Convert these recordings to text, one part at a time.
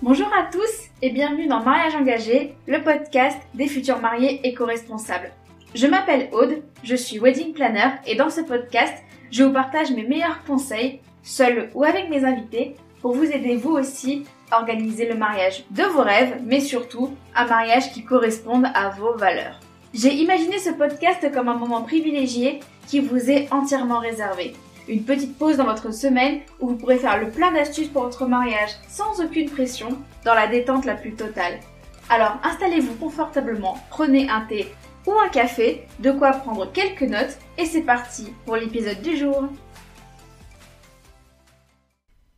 Bonjour à tous et bienvenue dans Mariage engagé, le podcast des futurs mariés éco-responsables. Je m'appelle Aude, je suis wedding planner et dans ce podcast, je vous partage mes meilleurs conseils, seul ou avec mes invités, pour vous aider vous aussi à organiser le mariage de vos rêves, mais surtout un mariage qui corresponde à vos valeurs. J'ai imaginé ce podcast comme un moment privilégié qui vous est entièrement réservé. Une petite pause dans votre semaine où vous pourrez faire le plein d'astuces pour votre mariage sans aucune pression, dans la détente la plus totale. Alors installez-vous confortablement, prenez un thé ou un café, de quoi prendre quelques notes et c'est parti pour l'épisode du jour.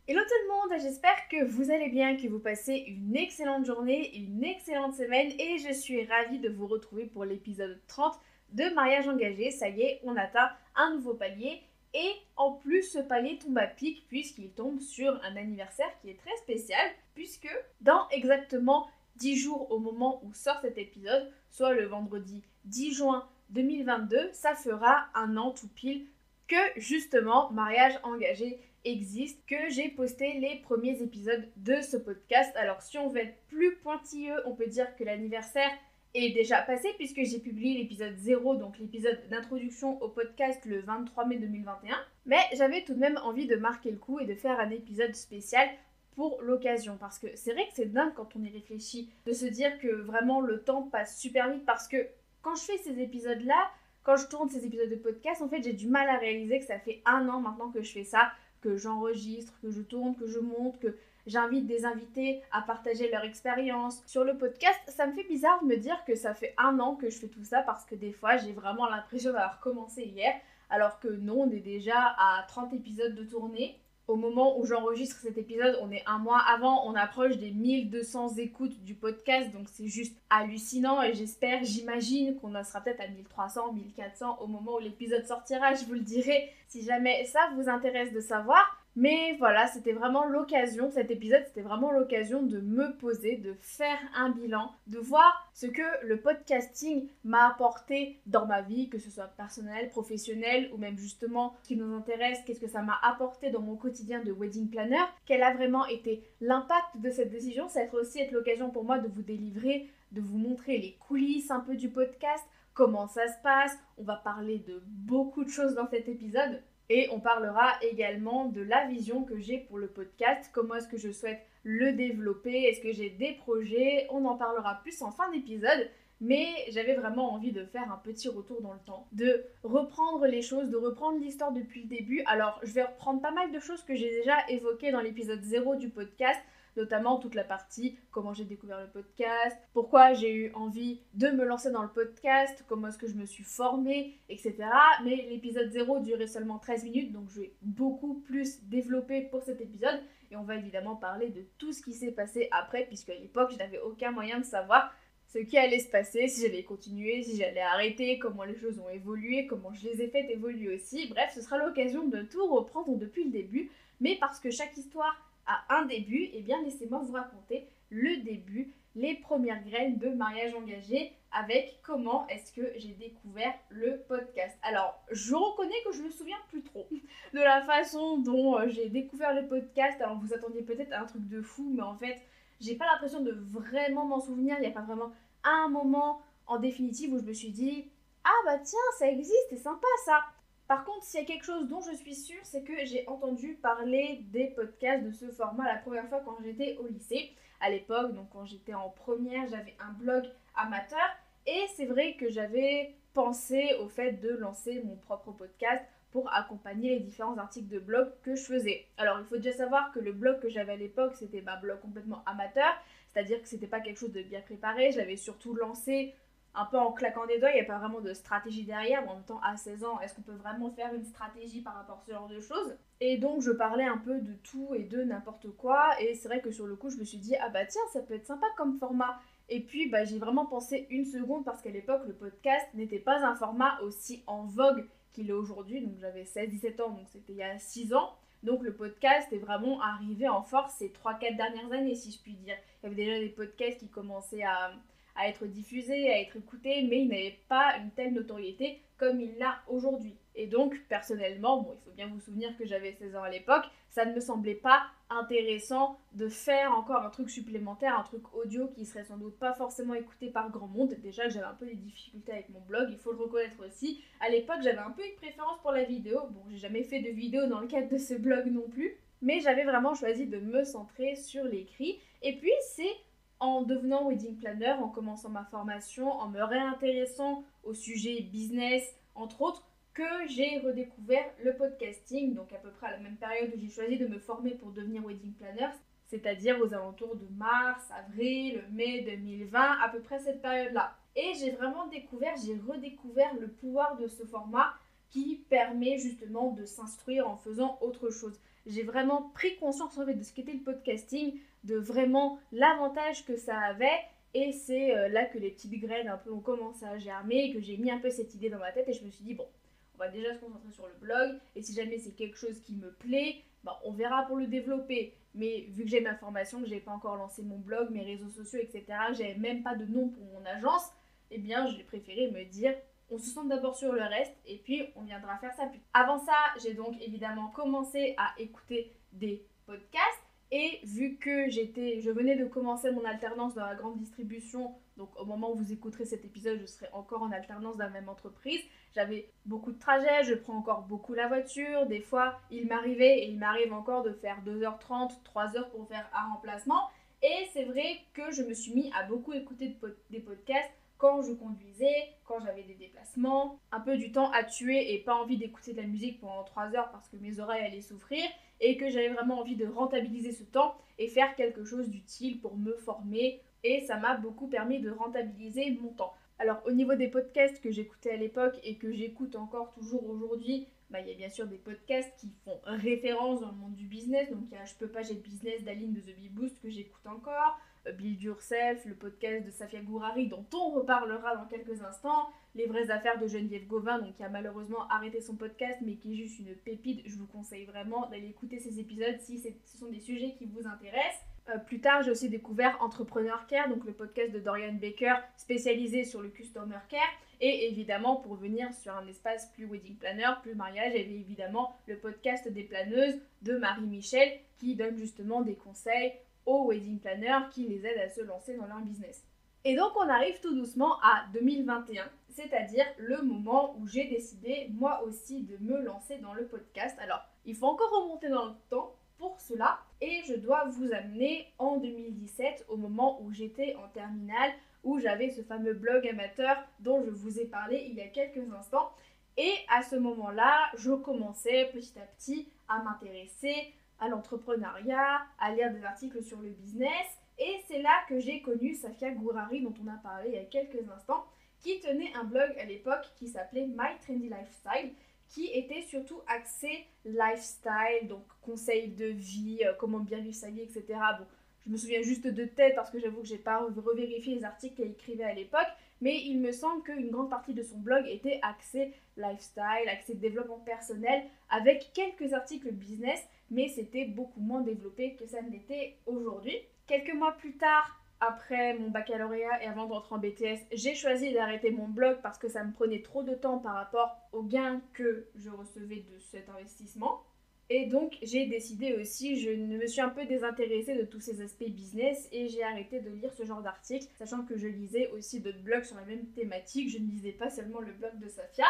Hello tout le monde, j'espère que vous allez bien, que vous passez une excellente journée, une excellente semaine et je suis ravie de vous retrouver pour l'épisode 30 de Mariage engagé. Ça y est, on atteint un nouveau palier. Et en plus, ce palier tombe à pic puisqu'il tombe sur un anniversaire qui est très spécial, puisque dans exactement 10 jours au moment où sort cet épisode, soit le vendredi 10 juin 2022, ça fera un an tout pile que justement Mariage engagé existe, que j'ai posté les premiers épisodes de ce podcast. Alors si on veut être plus pointilleux, on peut dire que l'anniversaire est déjà passé puisque j'ai publié l'épisode 0, donc l'épisode d'introduction au podcast le 23 mai 2021. Mais j'avais tout de même envie de marquer le coup et de faire un épisode spécial pour l'occasion. Parce que c'est vrai que c'est dingue quand on y réfléchit, de se dire que vraiment le temps passe super vite. Parce que quand je fais ces épisodes-là, quand je tourne ces épisodes de podcast, en fait j'ai du mal à réaliser que ça fait un an maintenant que je fais ça, que j'enregistre, que je tourne, que je monte, que j'invite des invités à partager leur expérience sur le podcast. Ça me fait bizarre de me dire que ça fait un an que je fais tout ça parce que des fois, j'ai vraiment l'impression d'avoir commencé hier, alors que non, on est déjà à 30 épisodes de tournée. Au moment où j'enregistre cet épisode, on est un mois avant, on approche des 1200 écoutes du podcast, donc c'est juste hallucinant et j'imagine qu'on en sera peut-être à 1300, 1400 au moment où l'épisode sortira, je vous le dirai si jamais ça vous intéresse de savoir. Mais voilà, c'était vraiment l'occasion, cet épisode, c'était vraiment l'occasion de me poser, de faire un bilan, de voir ce que le podcasting m'a apporté dans ma vie, que ce soit personnel, professionnel ou même justement ce qui nous intéresse, qu'est-ce que ça m'a apporté dans mon quotidien de wedding planner, quel a vraiment été l'impact de cette décision. Ça va aussi être l'occasion pour moi de vous délivrer, de vous montrer les coulisses un peu du podcast, comment ça se passe. On va parler de beaucoup de choses dans cet épisode. Et on parlera également de la vision que j'ai pour le podcast, comment est-ce que je souhaite le développer, est-ce que j'ai des projets, on en parlera plus en fin d'épisode, mais j'avais vraiment envie de faire un petit retour dans le temps, de reprendre les choses, de reprendre l'histoire depuis le début. Alors je vais reprendre pas mal de choses que j'ai déjà évoquées dans l'épisode 0 du podcast, notamment toute la partie comment j'ai découvert le podcast, pourquoi j'ai eu envie de me lancer dans le podcast, comment est-ce que je me suis formée, etc. Mais l'épisode 0 durait seulement 13 minutes, donc je vais beaucoup plus développer pour cet épisode. Et on va évidemment parler de tout ce qui s'est passé après, puisque à l'époque, je n'avais aucun moyen de savoir ce qui allait se passer, si j'allais continuer, si j'allais arrêter, comment les choses ont évolué, comment je les ai faites évoluer aussi. Bref, ce sera l'occasion de tout reprendre depuis le début, mais parce que chaque histoire à un début, eh bien laissez-moi vous raconter le début, les premières graines de Mariage engagé avec comment est-ce que j'ai découvert le podcast. Alors, je reconnais que je me souviens plus trop de la façon dont j'ai découvert le podcast. Alors, vous attendiez peut-être à un truc de fou, mais en fait, j'ai pas l'impression de vraiment m'en souvenir. Il n'y a pas vraiment un moment en définitive où je me suis dit « Ah bah tiens, ça existe, c'est sympa ça !» Par contre, s'il y a quelque chose dont je suis sûre, c'est que j'ai entendu parler des podcasts de ce format la première fois quand j'étais au lycée. À l'époque, donc quand j'étais en première, j'avais un blog amateur et c'est vrai que j'avais pensé au fait de lancer mon propre podcast pour accompagner les différents articles de blog que je faisais. Alors, il faut déjà savoir que le blog que j'avais à l'époque, c'était ma blog complètement amateur, c'est-à-dire que c'était pas quelque chose de bien préparé, je l'avais surtout lancé un peu en claquant des doigts, il n'y a pas vraiment de stratégie derrière, mais en même temps, à 16 ans, est-ce qu'on peut vraiment faire une stratégie par rapport à ce genre de choses ? Et donc, je parlais un peu de tout et de n'importe quoi, et c'est vrai que sur le coup, je me suis dit, ah bah tiens, ça peut être sympa comme format. Et puis, bah, j'ai vraiment pensé une seconde, parce qu'à l'époque, le podcast n'était pas un format aussi en vogue qu'il est aujourd'hui, donc j'avais 16-17 ans, donc c'était il y a 6 ans. Donc le podcast est vraiment arrivé en force ces 3-4 dernières années, si je puis dire. Il y avait déjà des podcasts qui commençaient à à être diffusé, à être écouté, mais il n'avait pas une telle notoriété comme il l'a aujourd'hui. Et donc, personnellement, bon, il faut bien vous souvenir que j'avais 16 ans à l'époque, ça ne me semblait pas intéressant de faire encore un truc supplémentaire, un truc audio qui serait sans doute pas forcément écouté par grand monde. Déjà, j'avais un peu des difficultés avec mon blog, il faut le reconnaître aussi. À l'époque, j'avais un peu une préférence pour la vidéo. Bon, j'ai jamais fait de vidéo dans le cadre de ce blog non plus, mais j'avais vraiment choisi de me centrer sur l'écrit. Et puis, c'est en devenant wedding planner, en commençant ma formation, en me réintéressant au sujet business, entre autres, que j'ai redécouvert le podcasting, donc à peu près à la même période où j'ai choisi de me former pour devenir wedding planner, c'est-à-dire aux alentours de mars, avril, mai 2020, à peu près cette période-là. Et j'ai vraiment redécouvert le pouvoir de ce format qui permet justement de s'instruire en faisant autre chose. J'ai vraiment pris conscience en fait de ce qu'était le podcasting, de vraiment l'avantage que ça avait. Et c'est là que les petites graines un peu ont commencé à germer, que j'ai mis un peu cette idée dans ma tête et je me suis dit bon, on va déjà se concentrer sur le blog et si jamais c'est quelque chose qui me plaît, on verra pour le développer. Mais vu que j'ai ma formation, que j'ai pas encore lancé mon blog, mes réseaux sociaux, etc., j'avais même pas de nom pour mon agence, eh bien j'ai préféré me dire on se centre d'abord sur le reste et puis on viendra faire ça plus tard. Avant ça, j'ai donc évidemment commencé à écouter des podcasts. Et vu que je venais de commencer mon alternance dans la grande distribution, donc au moment où vous écouterez cet épisode, je serai encore en alternance dans la même entreprise. J'avais beaucoup de trajets, je prends encore beaucoup la voiture. Des fois, il m'arrive encore de faire 2h30, 3h pour faire un remplacement. Et c'est vrai que je me suis mis à beaucoup écouter des podcasts quand je conduisais, quand j'avais des déplacements, un peu du temps à tuer et pas envie d'écouter de la musique pendant 3 heures parce que mes oreilles allaient souffrir et que j'avais vraiment envie de rentabiliser ce temps et faire quelque chose d'utile pour me former et ça m'a beaucoup permis de rentabiliser mon temps. Alors au niveau des podcasts que j'écoutais à l'époque et que j'écoute encore toujours aujourd'hui, il y a bien sûr des podcasts qui font référence dans le monde du business, donc il y a Je peux pas, j'ai le business d'Aline de The Bee Boost que j'écoute encore, Build Yourself, le podcast de Safia Gourari dont on reparlera dans quelques instants, Les vraies affaires de Geneviève Gauvin, donc qui a malheureusement arrêté son podcast mais qui est juste une pépite. Je vous conseille vraiment d'aller écouter ces épisodes si ce sont des sujets qui vous intéressent. Plus tard, j'ai aussi découvert Entrepreneur Care, donc le podcast de Dorian Baker spécialisé sur le Customer Care. Et évidemment, pour venir sur un espace plus wedding planner, plus mariage, il y avait évidemment le podcast des planeuses de Marie Michel qui donne justement des conseils aux wedding planners qui les aident à se lancer dans leur business. Et donc on arrive tout doucement à 2021, c'est-à-dire le moment où j'ai décidé moi aussi de me lancer dans le podcast. Alors, il faut encore remonter dans le temps pour cela et je dois vous amener en 2017 au moment où j'étais en terminale, où j'avais ce fameux blog amateur dont je vous ai parlé il y a quelques instants. Et à ce moment-là, je commençais petit à petit à m'intéresser à l'entrepreneuriat, à lire des articles sur le business. Et c'est là que j'ai connu Safia Gourari, dont on a parlé il y a quelques instants, qui tenait un blog à l'époque qui s'appelait My Trendy Lifestyle, qui était surtout axé lifestyle, donc conseils de vie, comment bien vivre sa vie, etc. Bon, je me souviens juste de tête parce que j'avoue que j'ai pas revérifié les articles qu'elle écrivait à l'époque, mais il me semble qu'une grande partie de son blog était axé lifestyle, axé développement personnel, avec quelques articles business, mais c'était beaucoup moins développé que ça ne l'était aujourd'hui. Quelques mois plus tard, après mon baccalauréat et avant de rentrer en BTS, j'ai choisi d'arrêter mon blog parce que ça me prenait trop de temps par rapport aux gains que je recevais de cet investissement. Et donc j'ai décidé aussi, je me suis un peu désintéressée de tous ces aspects business et j'ai arrêté de lire ce genre d'articles, sachant que je lisais aussi d'autres blogs sur la même thématique, je ne lisais pas seulement le blog de Safia.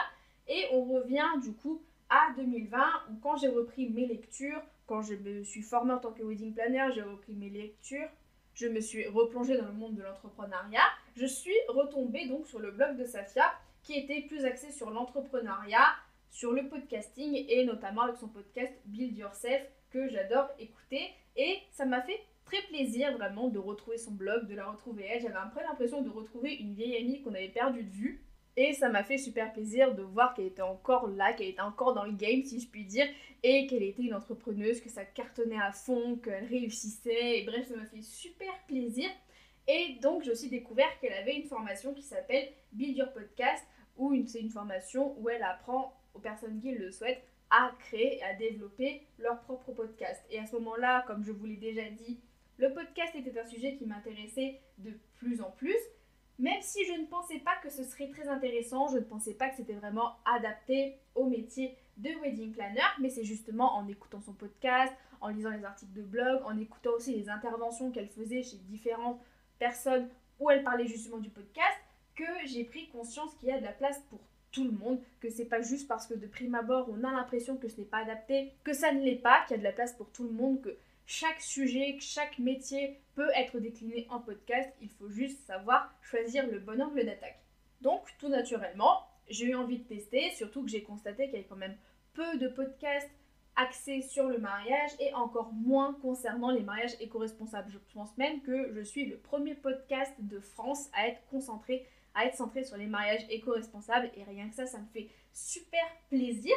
Et on revient du coup à 2020 où quand j'ai repris mes lectures, quand je me suis formée en tant que wedding planner, j'ai repris mes lectures, je me suis replongée dans le monde de l'entrepreneuriat, je suis retombée donc sur le blog de Safia qui était plus axé sur l'entrepreneuriat, sur le podcasting et notamment avec son podcast Build Yourself que j'adore écouter et ça m'a fait très plaisir vraiment de retrouver son blog, de la retrouver elle. J'avais un peu l'impression de retrouver une vieille amie qu'on avait perdue de vue et ça m'a fait super plaisir de voir qu'elle était encore là, qu'elle était encore dans le game si je puis dire et qu'elle était une entrepreneuse, que ça cartonnait à fond, qu'elle réussissait et bref ça m'a fait super plaisir. Et donc j'ai aussi découvert qu'elle avait une formation qui s'appelle Build Your Podcast où c'est une formation où elle apprend aux personnes qui le souhaitent à créer et à développer leur propre podcast. Et à ce moment-là, comme je vous l'ai déjà dit, le podcast était un sujet qui m'intéressait de plus en plus, Même si je ne pensais pas que ce serait très intéressant, je ne pensais pas que c'était vraiment adapté au métier de wedding planner, mais c'est justement en écoutant son podcast, en lisant les articles de blog, en écoutant aussi les interventions qu'elle faisait chez différentes personnes où elle parlait justement du podcast, que j'ai pris conscience qu'il y a de la place pour tout le monde, que c'est pas juste parce que de prime abord on a l'impression que ce n'est pas adapté, que ça ne l'est pas, qu'il y a de la place pour tout le monde, que chaque sujet, chaque métier peut être décliné en podcast, il faut juste savoir choisir le bon angle d'attaque. Donc tout naturellement, j'ai eu envie de tester, surtout que j'ai constaté qu'il y avait quand même peu de podcasts axés sur le mariage et encore moins concernant les mariages éco-responsables. Je pense même que je suis le premier podcast de France à être centré sur les mariages éco-responsables et rien que ça me fait super plaisir.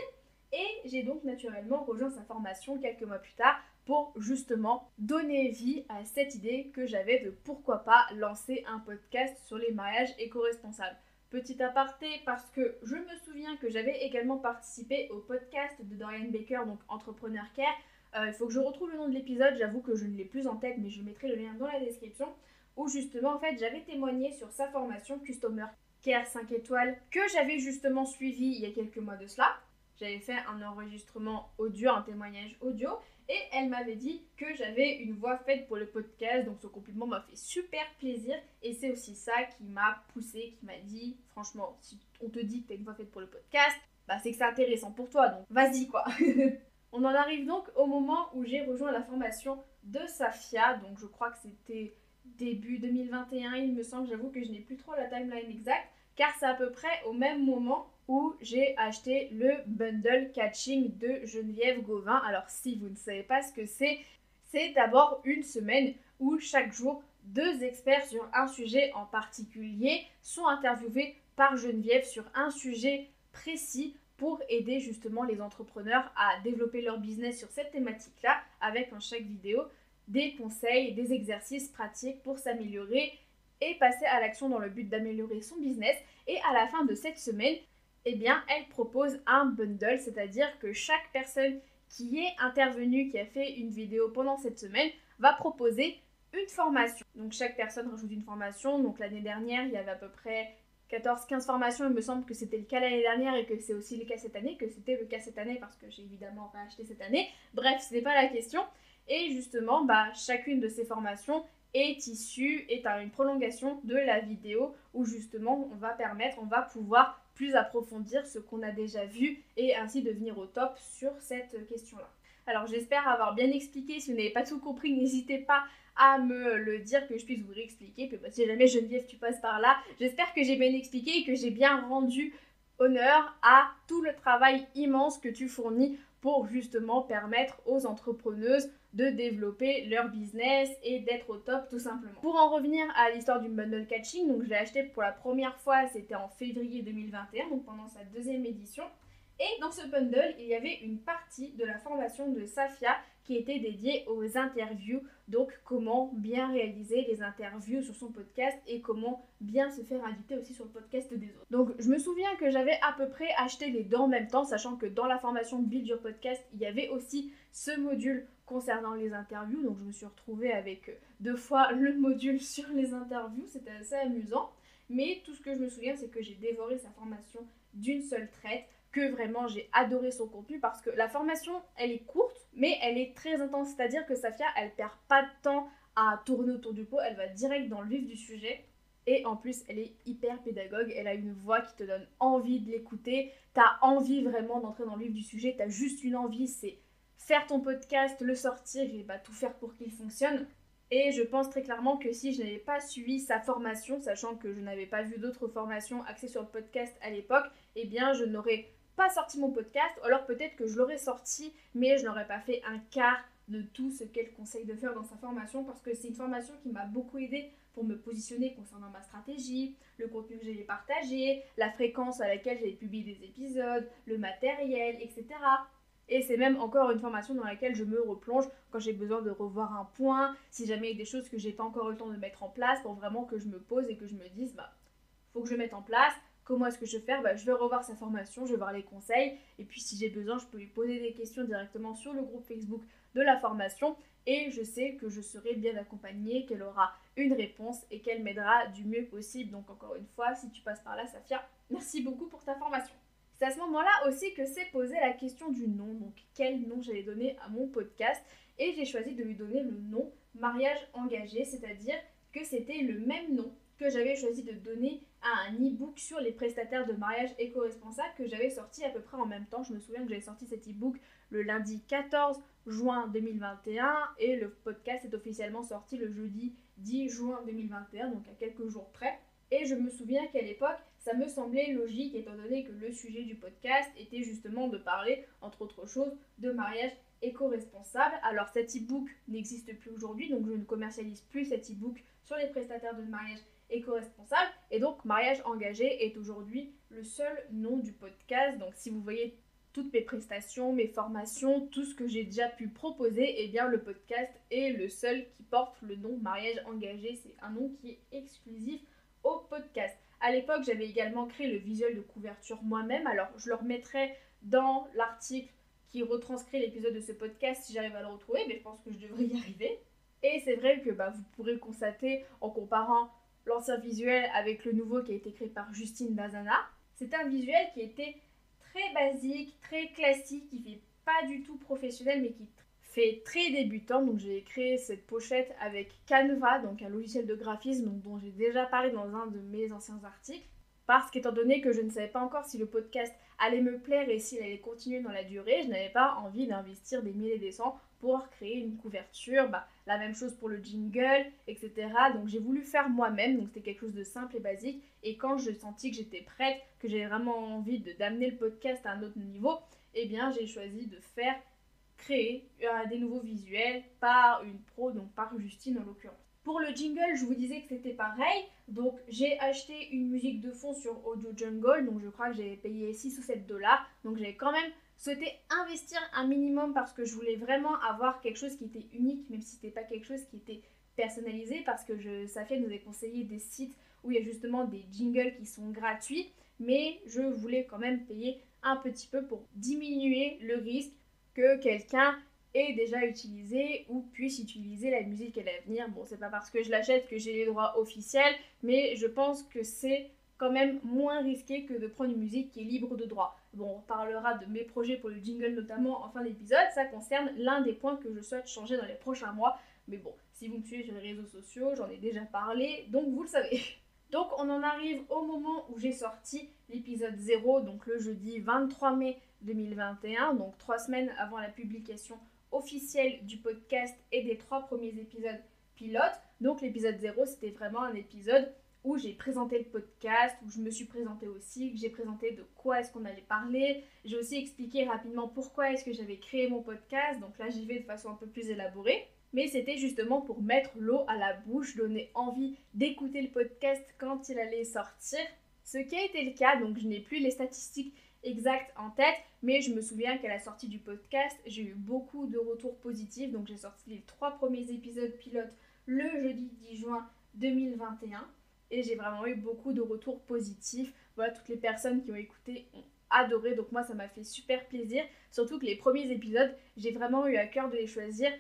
Et j'ai donc naturellement rejoint sa formation quelques mois plus tard pour justement donner vie à cette idée que j'avais de pourquoi pas lancer un podcast sur les mariages éco-responsables. Petit aparté, parce que je me souviens que j'avais également participé au podcast de Dorian Baker, donc Entrepreneur Care. Il faut que je retrouve le nom de l'épisode, j'avoue que je ne l'ai plus en tête, mais je mettrai le lien dans la description, où justement en fait j'avais témoigné sur sa formation Customer Care 5 étoiles que j'avais justement suivi il y a quelques mois de cela. J'avais fait un enregistrement audio, un témoignage audio, et elle m'avait dit que j'avais une voix faite pour le podcast, donc ce compliment m'a fait super plaisir, et c'est aussi ça qui m'a poussée, qui m'a dit, franchement, si on te dit que t'as une voix faite pour le podcast, bah c'est que c'est intéressant pour toi, donc vas-y quoi. On en arrive donc au moment où j'ai rejoint la formation de Safia, donc je crois que c'était début 2021, il me semble, j'avoue que je n'ai plus trop la timeline exacte, car c'est à peu près au même moment où j'ai acheté le bundle catching de Geneviève Gauvin. Alors si vous ne savez pas ce que c'est d'abord une semaine où chaque jour 2 experts sur un sujet en particulier sont interviewés par Geneviève sur un sujet précis pour aider justement les entrepreneurs à développer leur business sur cette thématique-là, avec en chaque vidéo des conseils, des exercices pratiques pour s'améliorer et passer à l'action dans le but d'améliorer son business. Et à la fin de cette semaine, eh bien, elle propose un bundle, c'est-à-dire que chaque personne qui est intervenue, qui a fait une vidéo pendant cette semaine, va proposer une formation. Donc chaque personne rajoute une formation. Donc l'année dernière, il y avait à peu près 14-15 formations. Il me semble que c'était le cas l'année dernière et que c'est aussi le cas cette année, parce que j'ai évidemment pas acheté cette année. Bref, ce n'est pas la question. Et justement, chacune de ces formations est une prolongation de la vidéo où justement on va pouvoir plus approfondir ce qu'on a déjà vu et ainsi devenir au top sur cette question-là. Alors j'espère avoir bien expliqué, si vous n'avez pas tout compris, n'hésitez pas à me le dire que je puisse vous réexpliquer. Puis si jamais Geneviève tu passes par là, j'espère que j'ai bien expliqué et que j'ai bien rendu honneur à tout le travail immense que tu fournis pour justement permettre aux entrepreneuses de développer leur business et d'être au top tout simplement. Pour en revenir à l'histoire du bundle catching, donc je l'ai acheté pour la première fois, c'était en février 2021, donc pendant sa 2e édition. Et dans ce bundle, il y avait une partie de la formation de Safia qui était dédiée aux interviews, donc comment bien réaliser les interviews sur son podcast et comment bien se faire inviter aussi sur le podcast des autres. Donc je me souviens que j'avais à peu près acheté les 2 en même temps, sachant que dans la formation Build Your Podcast, il y avait aussi ce module concernant les interviews, donc je me suis retrouvée avec 2 fois le module sur les interviews, c'était assez amusant, mais tout ce que je me souviens, c'est que j'ai dévoré sa formation d'une seule traite, que vraiment j'ai adoré son contenu parce que la formation, elle est courte, mais elle est très intense, c'est-à-dire que Safia, elle perd pas de temps à tourner autour du pot, elle va direct dans le vif du sujet. Et en plus, elle est hyper pédagogue, elle a une voix qui te donne envie de l'écouter, t'as envie vraiment d'entrer dans le vif du sujet, t'as juste une envie, c'est faire ton podcast, le sortir et tout faire pour qu'il fonctionne. Et je pense très clairement que si je n'avais pas suivi sa formation, sachant que je n'avais pas vu d'autres formations axées sur le podcast à l'époque, eh bien je n'aurais pas sorti mon podcast, ou alors peut-être que je l'aurais sorti, mais je n'aurais pas fait un quart de tout ce qu'elle conseille de faire dans sa formation, parce que c'est une formation qui m'a beaucoup aidée pour me positionner concernant ma stratégie, le contenu que j'allais partager, la fréquence à laquelle j'allais publier des épisodes, le matériel, etc. Et c'est même encore une formation dans laquelle je me replonge quand j'ai besoin de revoir un point, si jamais il y a des choses que j'ai pas encore eu le temps de mettre en place, pour vraiment que je me pose et que je me dise, faut que je mette en place. Comment est-ce que je vais faire ? Je vais revoir sa formation, je vais voir les conseils. Et puis si j'ai besoin, je peux lui poser des questions directement sur le groupe Facebook de la formation et je sais que je serai bien accompagnée, qu'elle aura une réponse et qu'elle m'aidera du mieux possible. Donc encore une fois, si tu passes par là, Safia, merci beaucoup pour ta formation. C'est à ce moment-là aussi que s'est posé la question du nom, donc quel nom j'allais donner à mon podcast et j'ai choisi de lui donner le nom Mariage engagé, c'est-à-dire que c'était le même nom que j'avais choisi de donner à un e-book sur les prestataires de mariage éco-responsables que j'avais sorti à peu près en même temps. Je me souviens que j'avais sorti cet e-book le lundi 14 juin 2021 et le podcast est officiellement sorti le jeudi 10 juin 2021, donc à quelques jours près. Et je me souviens qu'à l'époque, ça me semblait logique étant donné que le sujet du podcast était justement de parler, entre autres choses, de mariage éco-responsable. Alors cet e-book n'existe plus aujourd'hui, donc je ne commercialise plus cet e-book sur les prestataires de mariage éco-responsable. Et donc mariage engagé est aujourd'hui le seul nom du podcast. Donc si vous voyez toutes mes prestations, mes formations, tout ce que j'ai déjà pu proposer, eh bien le podcast est le seul qui porte le nom mariage engagé. C'est un nom qui est exclusif au podcast. À l'époque, j'avais également créé le visuel de couverture moi-même. Alors, je le remettrai dans l'article qui retranscrit l'épisode de ce podcast si j'arrive à le retrouver, mais je pense que je devrais y arriver. Et c'est vrai que vous pourrez le constater en comparant l'ancien visuel avec le nouveau qui a été créé par Justine Dazana. C'est un visuel qui était très basique, très classique, qui fait pas du tout professionnel, mais qui fait très débutant. Donc j'ai créé cette pochette avec Canva, donc un logiciel de graphisme dont j'ai déjà parlé dans un de mes anciens articles. Parce qu'étant donné que je ne savais pas encore si le podcast allait me plaire et s'il allait continuer dans la durée, je n'avais pas envie d'investir des milliers et des cents pour créer une couverture, la même chose pour le jingle, etc. Donc j'ai voulu faire moi-même, donc c'était quelque chose de simple et basique. Et quand je sentis que j'étais prête, que j'avais vraiment envie d'amener le podcast à un autre niveau, eh bien j'ai choisi de créer des nouveaux visuels par une pro, donc par Justine en l'occurrence. Pour le jingle, je vous disais que c'était pareil. Donc j'ai acheté une musique de fond sur Audio Jungle, donc je crois que j'ai payé 6 ou 7 dollars. Donc j'ai quand même souhaité investir un minimum parce que je voulais vraiment avoir quelque chose qui était unique, même si c'était pas quelque chose qui était personnalisé, parce que Safia nous a conseillé des sites où il y a justement des jingles qui sont gratuits, mais je voulais quand même payer un petit peu pour diminuer le risque que quelqu'un ait déjà utilisé ou puisse utiliser la musique à l'avenir. Bon, c'est pas parce que je l'achète que j'ai les droits officiels, mais je pense que c'est quand même moins risqué que de prendre une musique qui est libre de droit. Bon, on parlera de mes projets pour le jingle notamment en fin d'épisode. Ça concerne l'un des points que je souhaite changer dans les prochains mois. Mais bon, si vous me suivez sur les réseaux sociaux, j'en ai déjà parlé, donc vous le savez. Donc on en arrive au moment où j'ai sorti l'épisode 0, donc le jeudi 23 mai 2021, donc 3 semaines avant la publication officielle du podcast et des 3 premiers épisodes pilotes. Donc l'épisode 0, c'était vraiment un épisode où j'ai présenté le podcast, où je me suis présentée aussi, que j'ai présenté de quoi est-ce qu'on allait parler. J'ai aussi expliqué rapidement pourquoi est-ce que j'avais créé mon podcast, donc là j'y vais de façon un peu plus élaborée. Mais c'était justement pour mettre l'eau à la bouche, donner envie d'écouter le podcast quand il allait sortir. Ce qui a été le cas, donc je n'ai plus les statistiques exactes en tête, mais je me souviens qu'à la sortie du podcast, j'ai eu beaucoup de retours positifs. Donc j'ai sorti les 3 premiers épisodes pilotes le jeudi 10 juin 2021 et j'ai vraiment eu beaucoup de retours positifs. Voilà, toutes les personnes qui ont écouté ont adoré, donc moi ça m'a fait super plaisir. Surtout que les premiers épisodes, j'ai vraiment eu à cœur de les choisir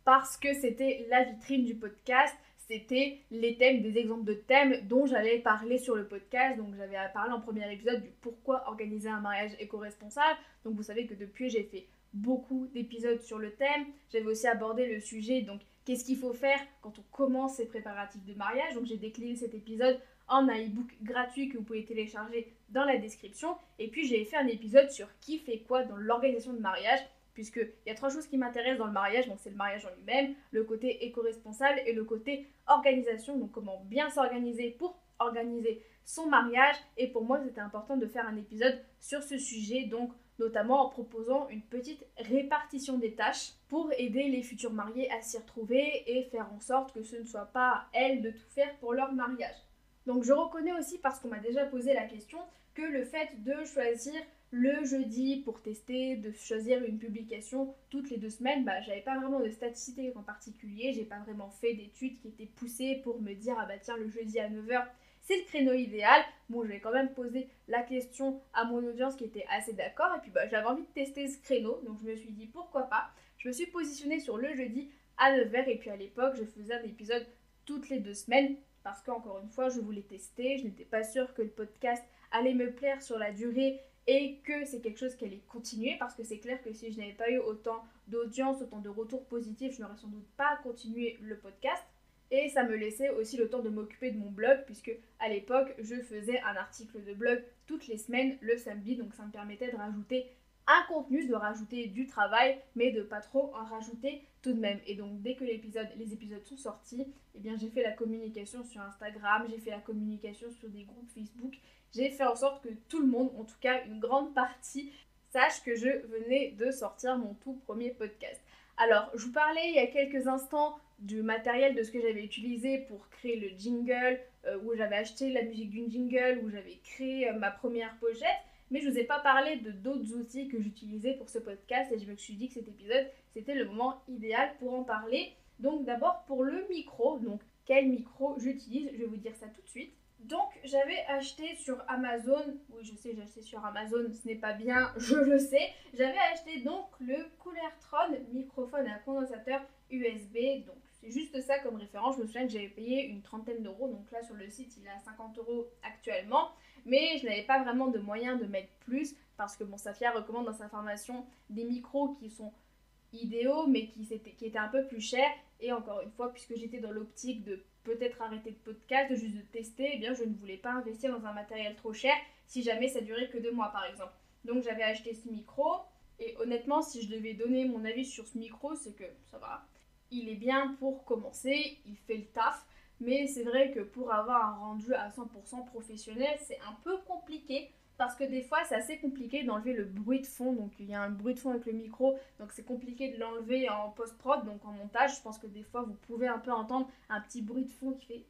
parce que c'était la vitrine du podcast, c'était les thèmes, des exemples de thèmes dont j'allais parler sur le podcast. Donc j'avais parlé en premier épisode du pourquoi organiser un mariage éco-responsable. Donc vous savez que depuis j'ai fait beaucoup d'épisodes sur le thème. J'avais aussi abordé le sujet, donc qu'est-ce qu'il faut faire quand on commence ses préparatifs de mariage. Donc j'ai décliné cet épisode en un e-book gratuit que vous pouvez télécharger dans la description. Et puis j'ai fait un épisode sur qui fait quoi dans l'organisation de mariage, puisqu'il y a 3 choses qui m'intéressent dans le mariage. Donc c'est le mariage en lui-même, le côté éco-responsable et le côté organisation, donc comment bien s'organiser pour organiser son mariage. Et pour moi c'était important de faire un épisode sur ce sujet, donc notamment en proposant une petite répartition des tâches pour aider les futurs mariés à s'y retrouver et faire en sorte que ce ne soit pas à elles de tout faire pour leur mariage. Donc je reconnais aussi, parce qu'on m'a déjà posé la question, que le fait de choisir le jeudi pour tester, de choisir une publication toutes les 2 semaines, j'avais pas vraiment de statistiques en particulier, j'ai pas vraiment fait d'études qui étaient poussées pour me dire tiens, le jeudi à 9h c'est le créneau idéal. Bon, j'ai quand même posé la question à mon audience qui était assez d'accord et puis j'avais envie de tester ce créneau, donc je me suis dit pourquoi pas. je me suis positionnée sur le jeudi à 9h et puis à l'époque, je faisais un épisode toutes les 2 semaines parce qu'encore une fois, je voulais tester, je n'étais pas sûre que le podcast allait me plaire sur la durée et que c'est quelque chose qui allait continuer parce que c'est clair que si je n'avais pas eu autant d'audience, autant de retours positifs, je n'aurais sans doute pas continué le podcast. Et ça me laissait aussi le temps de m'occuper de mon blog puisque à l'époque, je faisais un article de blog toutes les semaines le samedi, donc ça me permettait de rajouter un contenu, de rajouter du travail, mais de pas trop en rajouter tout de même. Et donc dès que les épisodes sont sortis, eh bien j'ai fait la communication sur Instagram, j'ai fait la communication sur des groupes Facebook, j'ai fait en sorte que tout le monde, en tout cas une grande partie, sache que je venais de sortir mon tout premier podcast. Alors, je vous parlais il y a quelques instants du matériel, de ce que j'avais utilisé pour créer le jingle, où j'avais acheté la musique d'une jingle, où j'avais créé ma première pochette, mais je ne vous ai pas parlé de d'autres outils que j'utilisais pour ce podcast et je me suis dit que cet épisode, c'était le moment idéal pour en parler. Donc d'abord pour le micro, donc quel micro j'utilise, je vais vous dire ça tout de suite. Donc j'avais acheté sur Amazon, oui je sais j'ai acheté sur Amazon, ce n'est pas bien, je le sais, j'avais acheté donc le Coolertron microphone à condensateur USB, donc c'est juste ça comme référence, je me souviens que j'avais payé une trentaine d'euros, donc là sur le site il est à 50 € actuellement, mais je n'avais pas vraiment de moyen de mettre plus, parce que bon Safia recommande dans sa formation des micros qui sont idéaux, mais qui étaient un peu plus chers, et encore une fois, puisque j'étais dans l'optique de peut-être arrêter de podcast, de juste de tester, eh bien je ne voulais pas investir dans un matériel trop cher si jamais ça durait que 2 mois par exemple. Donc j'avais acheté ce micro et honnêtement si je devais donner mon avis sur ce micro c'est que ça va. Il est bien pour commencer, il fait le taf, mais c'est vrai que pour avoir un rendu à 100% professionnel c'est un peu compliqué. Parce que des fois, c'est assez compliqué d'enlever le bruit de fond. Donc, il y a un bruit de fond avec le micro. Donc, c'est compliqué de l'enlever en post-prod, donc en montage. Je pense que des fois, vous pouvez un peu entendre un petit bruit de fond qui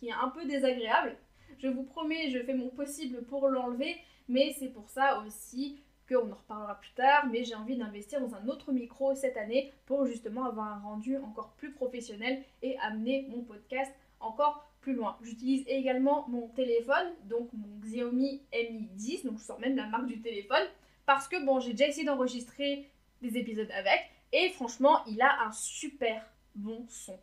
est un peu désagréable. Je vous promets, je fais mon possible pour l'enlever. Mais c'est pour ça aussi qu'on en reparlera plus tard. Mais j'ai envie d'investir dans un autre micro cette année pour justement avoir un rendu encore plus professionnel et amener mon podcast encore plus loin. J'utilise également mon téléphone, donc mon Xiaomi Mi 10, donc je sors même la marque du téléphone, parce que bon, j'ai déjà essayé d'enregistrer des épisodes avec, et franchement, il a un super bon son.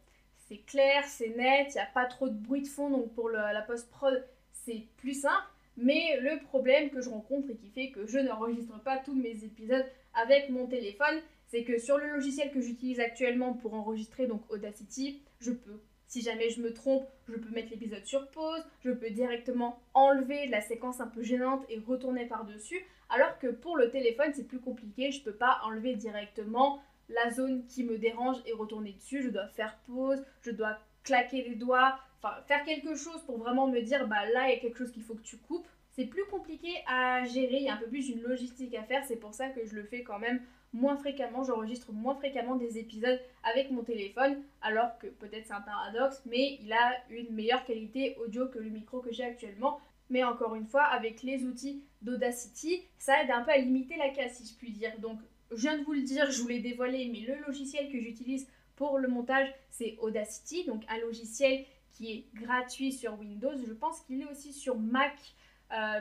C'est clair, c'est net, il n'y a pas trop de bruit de fond, donc pour la post-prod, c'est plus simple, mais le problème que je rencontre et qui fait que je n'enregistre pas tous mes épisodes avec mon téléphone, c'est que sur le logiciel que j'utilise actuellement pour enregistrer, donc Audacity, je peux, si jamais je me trompe, je peux mettre l'épisode sur pause, je peux directement enlever la séquence un peu gênante et retourner par-dessus, alors que pour le téléphone, c'est plus compliqué, je ne peux pas enlever directement la zone qui me dérange et retourner dessus, je dois faire pause, je dois claquer les doigts, enfin faire quelque chose pour vraiment me dire bah là il y a quelque chose qu'il faut que tu coupes. C'est plus compliqué à gérer, il y a un peu plus une logistique à faire, c'est pour ça que je le fais quand même moins fréquemment, j'enregistre moins fréquemment des épisodes avec mon téléphone, alors que peut-être c'est un paradoxe, mais il a une meilleure qualité audio que le micro que j'ai actuellement. Mais encore une fois, avec les outils d'Audacity, ça aide un peu à limiter la casse, si je puis dire. Donc, je viens de vous le dire, je vous l'ai dévoilé, mais le logiciel que j'utilise pour le montage, c'est Audacity, donc un logiciel qui est gratuit sur Windows. Je pense qu'il est aussi sur Mac,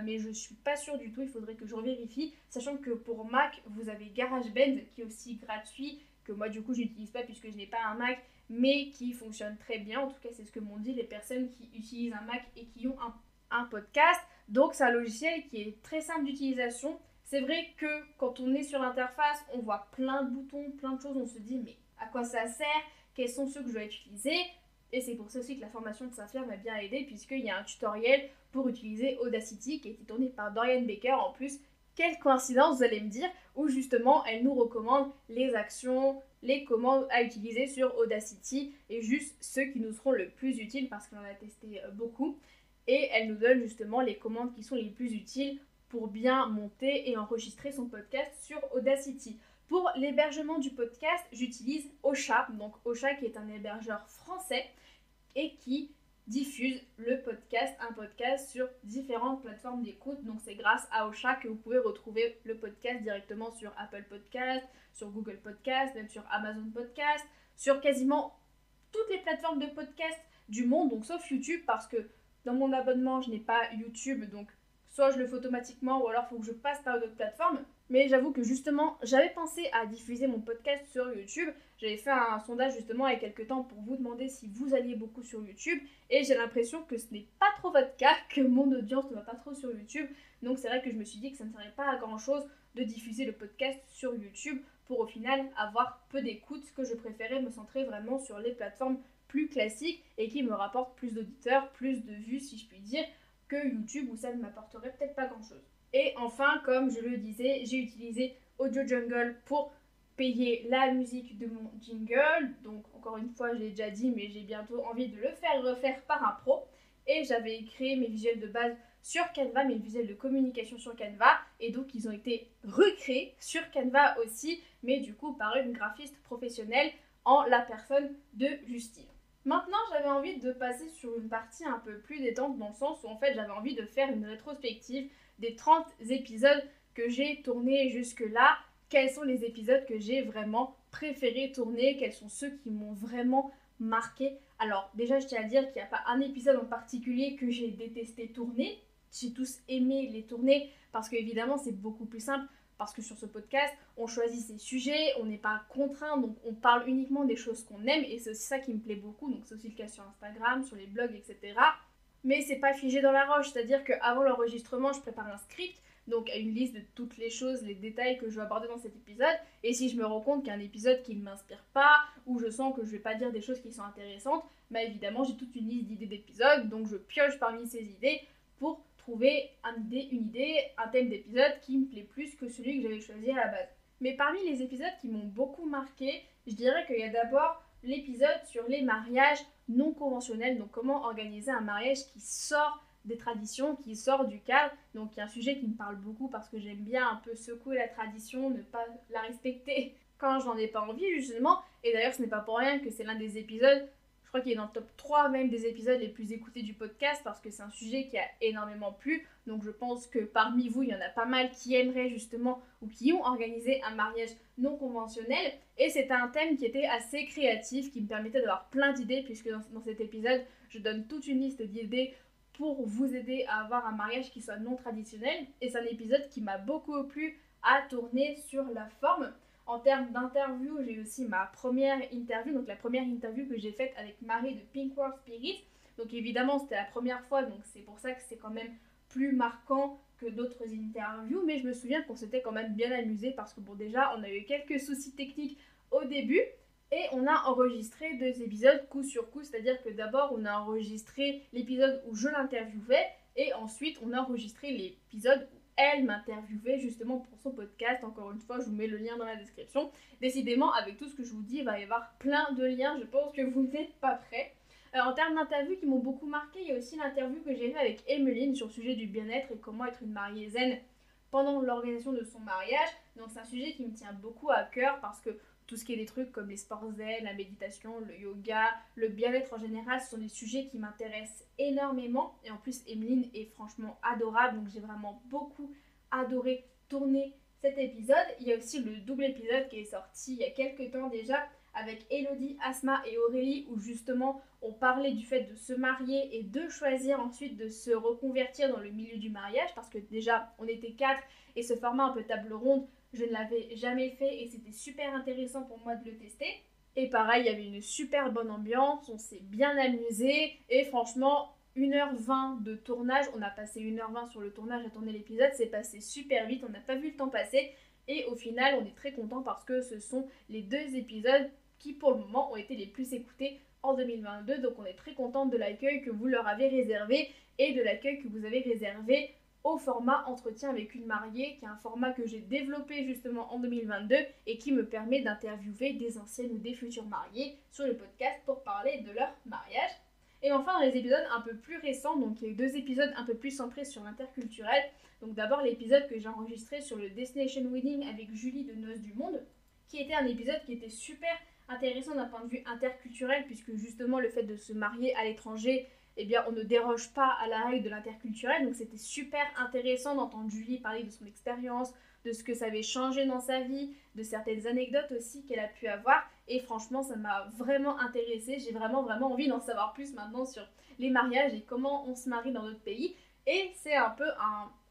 mais je ne suis pas sûre du tout, il faudrait que je revérifie, sachant que pour Mac, vous avez GarageBand qui est aussi gratuit, que moi du coup je n'utilise pas puisque je n'ai pas un Mac, mais qui fonctionne très bien, en tout cas c'est ce que m'ont dit les personnes qui utilisent un Mac et qui ont un podcast. Donc c'est un logiciel qui est très simple d'utilisation. C'est vrai que quand on est sur l'interface, on voit plein de boutons, plein de choses, on se dit mais à quoi ça sert, quels sont ceux que je dois utiliser. Et c'est pour ça aussi que la formation de Safia m'a bien aidé puisqu'il y a un tutoriel pour utiliser Audacity qui a été tourné par Dorian Baker en plus. Quelle coïncidence vous allez me dire, où justement elle nous recommande les actions, les commandes à utiliser sur Audacity et juste ceux qui nous seront le plus utiles parce qu'on en a testé beaucoup. Et elle nous donne justement les commandes qui sont les plus utiles pour bien monter et enregistrer son podcast sur Audacity. Pour l'hébergement du podcast, j'utilise Ocha, donc Ocha qui est un hébergeur français et qui diffuse un podcast sur différentes plateformes d'écoute. Donc c'est grâce à Ocha que vous pouvez retrouver le podcast directement sur Apple Podcast, sur Google Podcast, même sur Amazon Podcast, sur quasiment toutes les plateformes de podcast du monde, donc sauf YouTube parce que dans mon abonnement je n'ai pas YouTube, donc soit je le fais automatiquement ou alors il faut que je passe par une autre plateforme. Mais j'avoue que justement, j'avais pensé à diffuser mon podcast sur YouTube. J'avais fait un sondage justement il y a quelques temps pour vous demander si vous alliez beaucoup sur YouTube. Et j'ai l'impression que ce n'est pas trop votre cas, que mon audience ne va pas trop sur YouTube. Donc c'est vrai que je me suis dit que ça ne serait pas à grand chose de diffuser le podcast sur YouTube pour au final avoir peu d'écoute, que je préférais me centrer vraiment sur les plateformes plus classiques et qui me rapportent plus d'auditeurs, plus de vues si je puis dire, que YouTube où ça ne m'apporterait peut-être pas grand chose. Et enfin, comme je le disais, j'ai utilisé Audio Jungle pour payer la musique de mon jingle. Donc encore une fois, je l'ai déjà dit, mais j'ai bientôt envie de le faire refaire par un pro. Et j'avais créé mes visuels de base sur Canva, mes visuels de communication sur Canva. Et donc ils ont été recréés sur Canva aussi, mais du coup par une graphiste professionnelle en la personne de Justine. Maintenant, j'avais envie de passer sur une partie un peu plus détente dans le sens où en fait j'avais envie de faire une rétrospective des 30 épisodes que j'ai tournés jusque-là. Quels sont les épisodes que j'ai vraiment préféré tourner? Quels sont ceux qui m'ont vraiment marqué? Alors déjà, je tiens à dire qu'il n'y a pas un épisode en particulier que j'ai détesté tourner. J'ai tous aimé les tourner parce que évidemment c'est beaucoup plus simple. Parce que sur ce podcast, on choisit ses sujets, on n'est pas contraint, donc on parle uniquement des choses qu'on aime et c'est aussi ça qui me plaît beaucoup. Donc c'est aussi le cas sur Instagram, sur les blogs, etc. Mais c'est pas figé dans la roche, c'est-à-dire qu'avant l'enregistrement, je prépare un script, donc une liste de toutes les choses, les détails que je vais aborder dans cet épisode. Et si je me rends compte qu'il y a un épisode qui ne m'inspire pas, ou je sens que je vais pas dire des choses qui sont intéressantes, bah évidemment j'ai toute une liste d'idées d'épisodes, donc je pioche parmi ces idées pour trouver une idée, un thème d'épisode qui me plaît plus que celui que j'avais choisi à la base. Mais parmi les épisodes qui m'ont beaucoup marqué, je dirais qu'il y a d'abord l'épisode sur les mariages non conventionnels, donc comment organiser un mariage qui sort des traditions, qui sort du cadre. Donc il y a un sujet qui me parle beaucoup parce que j'aime bien un peu secouer la tradition, ne pas la respecter quand j'en ai pas envie justement. Et d'ailleurs ce n'est pas pour rien que c'est l'un des épisodes, je crois qu'il est dans le top 3 même des épisodes les plus écoutés du podcast parce que c'est un sujet qui a énormément plu. Donc je pense que parmi vous, il y en a pas mal qui aimeraient justement ou qui ont organisé un mariage non conventionnel. Et c'était un thème qui était assez créatif, qui me permettait d'avoir plein d'idées puisque dans cet épisode, je donne toute une liste d'idées pour vous aider à avoir un mariage qui soit non traditionnel. Et c'est un épisode qui m'a beaucoup plu à tourner sur la forme. En termes d'interview, j'ai aussi ma première interview, donc la première interview que j'ai faite avec Marie de Pink World Spirit. Donc évidemment, c'était la première fois, donc c'est pour ça que c'est quand même plus marquant que d'autres interviews. Mais je me souviens qu'on s'était quand même bien amusé parce que bon, déjà, on a eu quelques soucis techniques au début. Et on a enregistré 2 épisodes coup sur coup, c'est-à-dire que d'abord on a enregistré l'épisode où je l'interviewais et ensuite on a enregistré l'épisode où elle m'interviewait justement pour son podcast. Encore une fois, je vous mets le lien dans la description. Décidément, avec tout ce que je vous dis, il va y avoir plein de liens, je pense que vous n'êtes pas prêts. En termes d'interviews qui m'ont beaucoup marqué, il y a aussi l'interview que j'ai faite avec Emeline sur le sujet du bien-être et comment être une mariée zen pendant l'organisation de son mariage. Donc c'est un sujet qui me tient beaucoup à cœur parce que tout ce qui est des trucs comme les sports zen, la méditation, le yoga, le bien-être en général, ce sont des sujets qui m'intéressent énormément. Et en plus, Emeline est franchement adorable, donc j'ai vraiment beaucoup adoré tourner cet épisode. Il y a aussi le double épisode qui est sorti il y a quelques temps déjà avec Elodie, Asma et Aurélie où justement on parlait du fait de se marier et de choisir ensuite de se reconvertir dans le milieu du mariage parce que déjà on était 4 et ce format un peu table ronde, je ne l'avais jamais fait et c'était super intéressant pour moi de le tester. Et pareil, il y avait une super bonne ambiance, on s'est bien amusé et franchement 1h20 de tournage, on a passé 1h20 sur le tournage à tourner l'épisode, c'est passé super vite, on n'a pas vu le temps passer et au final on est très content parce que ce sont les 2 épisodes qui pour le moment ont été les plus écoutés en 2022, donc on est très content de l'accueil que vous leur avez réservé et de l'accueil que vous avez réservé au format entretien avec une mariée, qui est un format que j'ai développé justement en 2022 et qui me permet d'interviewer des anciennes ou des futures mariées sur le podcast pour parler de leur mariage. Et enfin, dans les épisodes un peu plus récents, donc il y a eu 2 épisodes un peu plus centrés sur l'interculturel. Donc d'abord l'épisode que j'ai enregistré sur le Destination Wedding avec Julie de Noces du Monde, qui était un épisode qui était super intéressant d'un point de vue interculturel, puisque justement le fait de se marier à l'étranger, eh bien on ne déroge pas à la règle de l'interculturel, donc c'était super intéressant d'entendre Julie parler de son expérience, de ce que ça avait changé dans sa vie, de certaines anecdotes aussi qu'elle a pu avoir, et franchement ça m'a vraiment intéressée, j'ai vraiment envie d'en savoir plus maintenant sur les mariages et comment on se marie dans notre pays. Et c'est un peu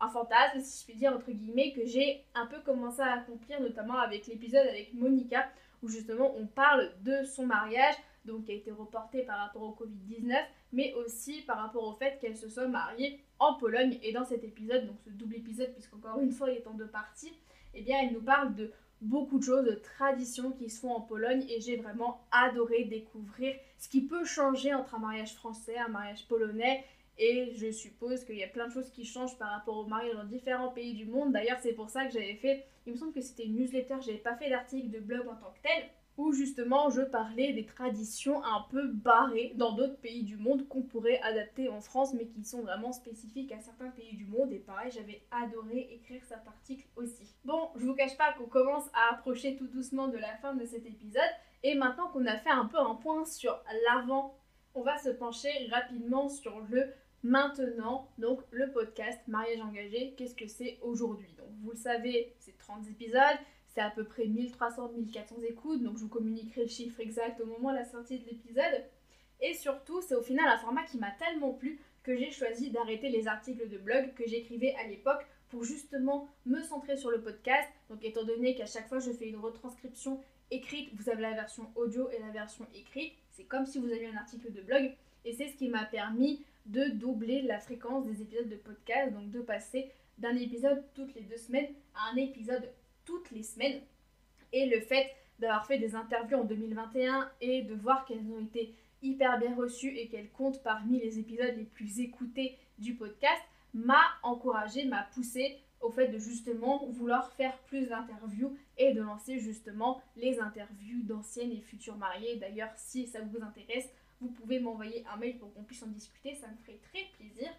un fantasme, si je puis dire, entre guillemets, que j'ai un peu commencé à accomplir, notamment avec l'épisode avec Monica, où justement on parle de son mariage, donc qui a été reporté par rapport au Covid-19, mais aussi par rapport au fait qu'elle se soit mariée en Pologne. Et dans cet épisode, donc ce double épisode, puisqu'encore une fois il est en 2 parties, eh bien elle nous parle de beaucoup de choses, de traditions qui se font en Pologne, et j'ai vraiment adoré découvrir ce qui peut changer entre un mariage français, un mariage polonais, et je suppose qu'il y a plein de choses qui changent par rapport au mariage dans différents pays du monde. D'ailleurs, c'est pour ça que j'avais fait, il me semble que c'était une newsletter, j'avais pas fait d'article de blog en tant que tel, où justement je parlais des traditions un peu barrées dans d'autres pays du monde qu'on pourrait adapter en France, mais qui sont vraiment spécifiques à certains pays du monde. Et pareil, j'avais adoré écrire cet article aussi. Bon, je vous cache pas qu'on commence à approcher tout doucement de la fin de cet épisode, et maintenant qu'on a fait un peu un point sur l'avant, on va se pencher rapidement sur le maintenant, donc le podcast Mariage engagé. Qu'est-ce que c'est aujourd'hui? Donc vous le savez, c'est 30 épisodes, c'est à peu près 1300-1400 écoutes, donc je vous communiquerai le chiffre exact au moment de la sortie de l'épisode. Et surtout, c'est au final un format qui m'a tellement plu que j'ai choisi d'arrêter les articles de blog que j'écrivais à l'époque pour justement me centrer sur le podcast. Donc étant donné qu'à chaque fois je fais une retranscription écrite, vous avez la version audio et la version écrite, c'est comme si vous aviez un article de blog, et c'est ce qui m'a permis de doubler la fréquence des épisodes de podcast, donc de passer d'un épisode toutes les 2 semaines à un épisode toutes les semaines. Et le fait d'avoir fait des interviews en 2021 et de voir qu'elles ont été hyper bien reçues et qu'elles comptent parmi les épisodes les plus écoutés du podcast m'a encouragée, m'a poussée au fait de justement vouloir faire plus d'interviews et de lancer justement les interviews d'anciennes et futures mariées. D'ailleurs, si ça vous intéresse, vous pouvez m'envoyer un mail pour qu'on puisse en discuter, ça me ferait très plaisir.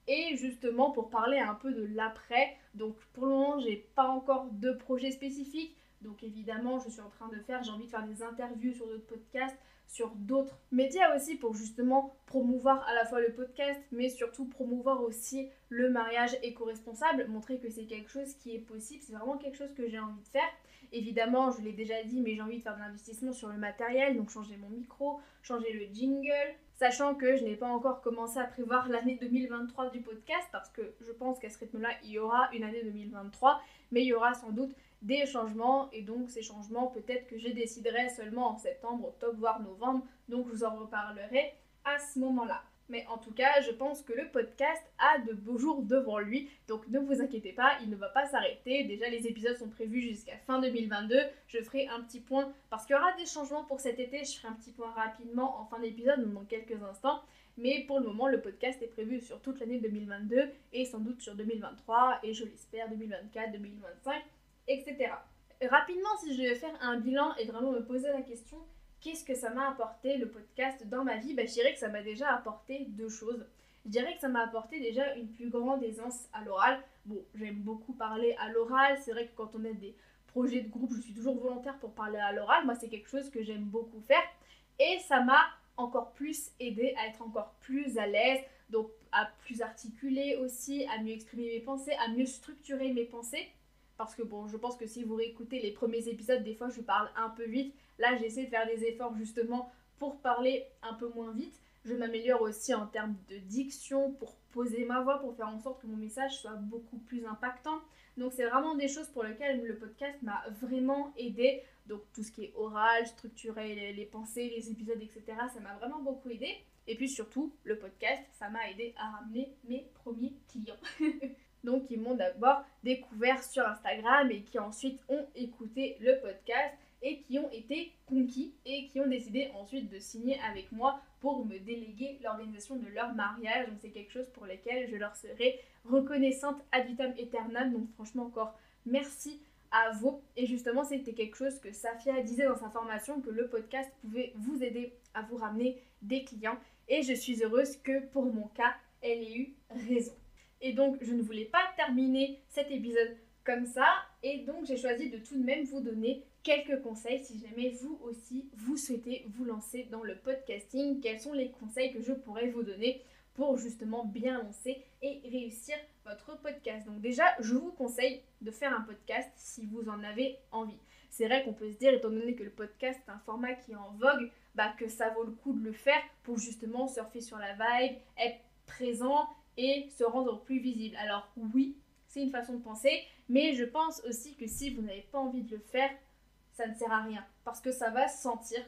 Et justement pour parler un peu de l'après, donc pour le moment j'ai pas encore de projet spécifique, donc évidemment j'ai envie de faire des interviews sur d'autres podcasts, sur d'autres médias aussi pour justement promouvoir à la fois le podcast, mais surtout promouvoir aussi le mariage éco-responsable, montrer que c'est quelque chose qui est possible, c'est vraiment quelque chose que j'ai envie de faire. Évidemment, je l'ai déjà dit, mais j'ai envie de faire de l'investissement sur le matériel, donc changer mon micro, changer le jingle, sachant que je n'ai pas encore commencé à prévoir l'année 2023 du podcast, parce que je pense qu'à ce rythme-là, il y aura une année 2023, mais il y aura sans doute des changements, et donc ces changements, peut-être que je déciderai seulement en septembre, octobre, voire novembre, donc je vous en reparlerai à ce moment-là. Mais en tout cas, je pense que le podcast a de beaux jours devant lui, donc ne vous inquiétez pas, il ne va pas s'arrêter. Déjà, les épisodes sont prévus jusqu'à fin 2022. Je ferai un petit point, parce qu'il y aura des changements pour cet été, je ferai un petit point rapidement en fin d'épisode, donc dans quelques instants. Mais pour le moment, le podcast est prévu sur toute l'année 2022, et sans doute sur 2023, et je l'espère 2024, 2025, etc. Rapidement, si je vais faire un bilan et vraiment me poser la question... Qu'est-ce que ça m'a apporté le podcast dans ma vie? Je dirais que ça m'a déjà apporté 2 choses. Je dirais que ça m'a apporté déjà une plus grande aisance à l'oral. Bon, j'aime beaucoup parler à l'oral. C'est vrai que quand on a des projets de groupe, je suis toujours volontaire pour parler à l'oral. Moi, c'est quelque chose que j'aime beaucoup faire. Et ça m'a encore plus aidé à être encore plus à l'aise. Donc, à plus articuler aussi, à mieux exprimer mes pensées, à mieux structurer mes pensées. Parce que bon, je pense que si vous réécoutez les premiers épisodes, des fois je parle un peu vite. Là, j'essaie de faire des efforts justement pour parler un peu moins vite. Je m'améliore aussi en termes de diction, pour poser ma voix, pour faire en sorte que mon message soit beaucoup plus impactant. Donc c'est vraiment des choses pour lesquelles le podcast m'a vraiment aidé. Donc tout ce qui est oral, structurer les pensées, les épisodes, etc. Ça m'a vraiment beaucoup aidé. Et puis surtout, le podcast, ça m'a aidé à ramener mes premiers clients. Donc qui m'ont d'abord découvert sur Instagram et qui ensuite ont écouté le podcast et qui ont été conquis et qui ont décidé ensuite de signer avec moi pour me déléguer l'organisation de leur mariage. Donc c'est quelque chose pour lequel je leur serai reconnaissante ad vitam aeternam. Donc franchement encore merci à vous. Et justement c'était quelque chose que Safia disait dans sa formation, que le podcast pouvait vous aider à vous ramener des clients. Et je suis heureuse que pour mon cas, elle ait eu raison. Et donc, je ne voulais pas terminer cet épisode comme ça. Et donc, j'ai choisi de tout de même vous donner quelques conseils si jamais vous aussi, vous souhaitez vous lancer dans le podcasting. Quels sont les conseils que je pourrais vous donner pour justement bien lancer et réussir votre podcast? Donc déjà, je vous conseille de faire un podcast si vous en avez envie. C'est vrai qu'on peut se dire, étant donné que le podcast est un format qui est en vogue, que ça vaut le coup de le faire pour justement surfer sur la vibe, être présent et se rendre plus visible. Alors oui, c'est une façon de penser, mais je pense aussi que si vous n'avez pas envie de le faire, ça ne sert à rien, parce que ça va se sentir.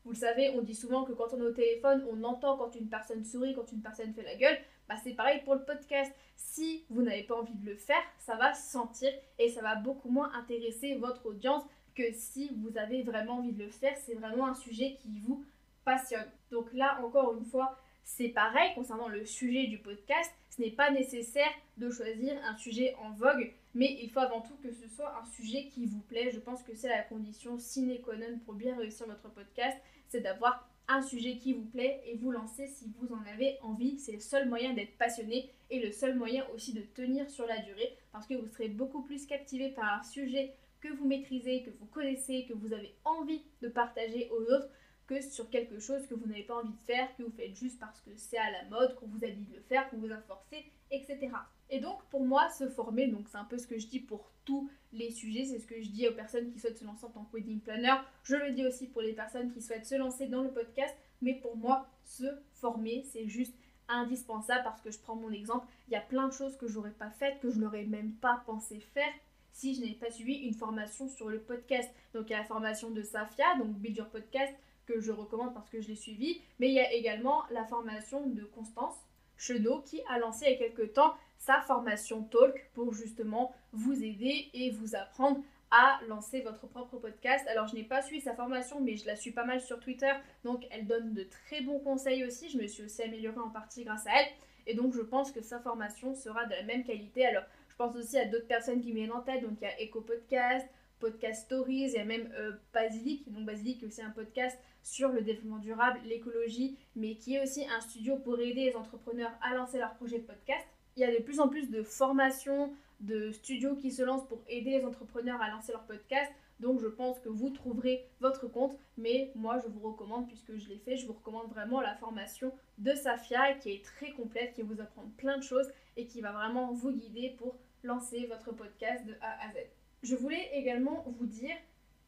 Vous le savez, on dit souvent que quand on est au téléphone, on entend quand une personne sourit, quand une personne fait la gueule. Bah, c'est pareil pour le podcast. Si vous n'avez pas envie de le faire, ça va se sentir et ça va beaucoup moins intéresser votre audience que si vous avez vraiment envie de le faire. C'est vraiment un sujet qui vous passionne. Donc là, encore une fois, c'est pareil concernant le sujet du podcast. Ce n'est pas nécessaire de choisir un sujet en vogue, mais il faut avant tout que ce soit un sujet qui vous plaît. Je pense que c'est la condition sine qua non pour bien réussir votre podcast, c'est d'avoir un sujet qui vous plaît et vous lancer si vous en avez envie. C'est le seul moyen d'être passionné et le seul moyen aussi de tenir sur la durée, parce que vous serez beaucoup plus captivé par un sujet que vous maîtrisez, que vous connaissez, que vous avez envie de partager aux autres, que sur quelque chose que vous n'avez pas envie de faire, que vous faites juste parce que c'est à la mode, qu'on vous a dit de le faire, qu'on vous a forcé, etc. Et donc pour moi, se former, donc c'est un peu ce que je dis pour tous les sujets, c'est ce que je dis aux personnes qui souhaitent se lancer en tant que wedding planner, je le dis aussi pour les personnes qui souhaitent se lancer dans le podcast, mais pour moi, se former, c'est juste indispensable, parce que je prends mon exemple, il y a plein de choses que j'aurais pas faites, que je n'aurais même pas pensé faire si je n'avais pas suivi une formation sur le podcast. Donc il y a la formation de Safia, donc Build Your Podcast, que je recommande parce que je l'ai suivi, mais il y a également la formation de Constance Chenot qui a lancé il y a quelques temps sa formation Talk pour justement vous aider et vous apprendre à lancer votre propre podcast. Alors je n'ai pas suivi sa formation, mais je la suis pas mal sur Twitter, donc elle donne de très bons conseils aussi. Je me suis aussi améliorée en partie grâce à elle, et donc je pense que sa formation sera de la même qualité. Alors je pense aussi à d'autres personnes qui me viennent en tête, donc il y a Eco Podcast, Podcast Stories, il y a même Basilic. Donc Basilic est aussi un podcast sur le développement durable, l'écologie, mais qui est aussi un studio pour aider les entrepreneurs à lancer leur projet de podcast. Il y a de plus en plus de formations, de studios qui se lancent pour aider les entrepreneurs à lancer leur podcast. Donc je pense que vous trouverez votre compte, mais moi je vous recommande, puisque je l'ai fait, je vous recommande vraiment la formation de Safia qui est très complète, qui vous apprend plein de choses et qui va vraiment vous guider pour lancer votre podcast de A à Z. Je voulais également vous dire,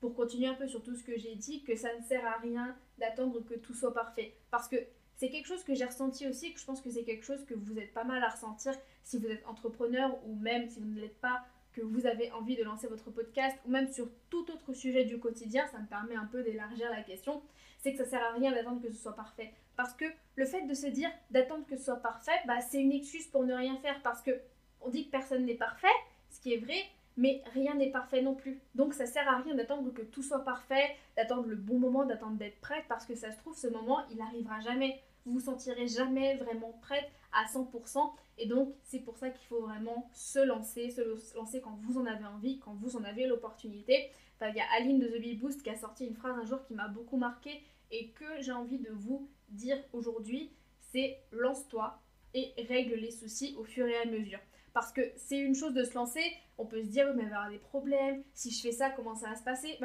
pour continuer un peu sur tout ce que j'ai dit, que ça ne sert à rien d'attendre que tout soit parfait. Parce que c'est quelque chose que j'ai ressenti aussi, que je pense que c'est quelque chose que vous êtes pas mal à ressentir si vous êtes entrepreneur, ou même si vous ne l'êtes pas, que vous avez envie de lancer votre podcast, ou même sur tout autre sujet du quotidien. Ça me permet un peu d'élargir la question. C'est que ça sert à rien d'attendre que ce soit parfait. Parce que le fait de se dire d'attendre que ce soit parfait, c'est une excuse pour ne rien faire. Parce que on dit que personne n'est parfait, ce qui est vrai, mais rien n'est parfait non plus. Donc ça sert à rien d'attendre que tout soit parfait, d'attendre le bon moment, d'attendre d'être prête, parce que ça se trouve, ce moment, il n'arrivera jamais. Vous vous sentirez jamais vraiment prête à 100%, et donc c'est pour ça qu'il faut vraiment se lancer quand vous en avez envie, quand vous en avez l'opportunité. Enfin, il y a Aline de The Bee Boost qui a sorti une phrase un jour qui m'a beaucoup marquée et que j'ai envie de vous dire aujourd'hui, c'est lance-toi et règle les soucis au fur et à mesure. Parce que c'est une chose de se lancer, on peut se dire mais il va y avoir des problèmes, si je fais ça, comment ça va se passer?